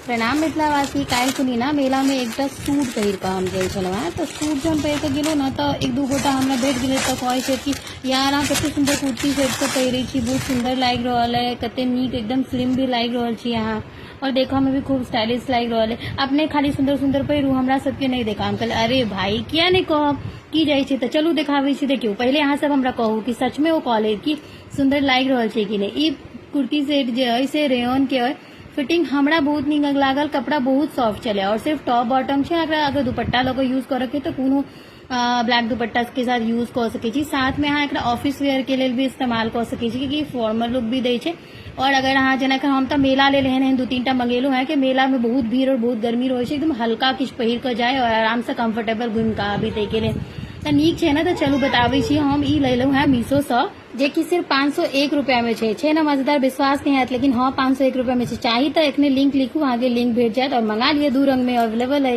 प्रणाम मिथिलावासी। काल्हि खुनी ना मेला में एकटा सूट पहिर कऽ हम गेल छलहुँ हैं। तो सूट जब हम पहिर कऽ गेलहुँ ना तो एक दू गोटा हमरा भेट गेलै तऽ कहै छै कि यार अहाँ कते सुंदर कुर्ती सेट सब पहिरै छी, बहुत सुंदर लागि रहल है, कते नीक एकदम स्लिम भी लागि रहल छी अहाँ और देखऽ में भी खूब स्टाइलिश लागि रहल है। अपने खाली सुंदर सुंदर पहिरू, हमरा सबके नहीं देखा। हम कहलिए अरे भाई किया नहीं कहब की जाइ छै तऽ चलू देखाबै छी। देखियो पहले अहाँ सब हमरा कहू कि सच में ओ कहले कि सुंदर लागि रहल छै कि नहीं। ई कुर्ती सेट जे है से रेयन के है, फिटिंग हमरा बहुत नीक लागल, कपड़ा बहुत सॉफ्ट चले और सिर्फ टॉप बॉटम छै। अगर दुपट्टा लऽ कऽ यूज करऽ के तऽ कोनो ब्लैक दुपट्टा के साथ यूज कऽ सकै छी। साथ में अहाँ एकरा ऑफिस वेयर के लेल भी इस्तेमाल कऽ सकै छी क्योंकि फॉर्मल लुक भी दै छै। और अगर अहाँ जेना कि हम तऽ मेला लेल एहन 2-3टा मंगेलहुँ हैं कि मेला में बहुत भीड़ और बहुत गर्मी रहै छै, एकदम हल्का किछु पहिर कऽ जाए और आराम से कंफर्टेबल घुमि कऽ आबी तै के लेल तऽ नीक छै ना। तऽ चलू बताबै छी, हम ई लेलहुँ हैं मीशो सँ, जे कि सिर्फ 501 रुपया में छै ना। मजेदार, विश्वास नहीं हैत लेकिन हाँ 501 रुपया में छै। चाही तऽ एखने लिंक लिखू, आगे लिंक भेट जायत और मंगा लिअ। 2 रंग में अवेलेबल है।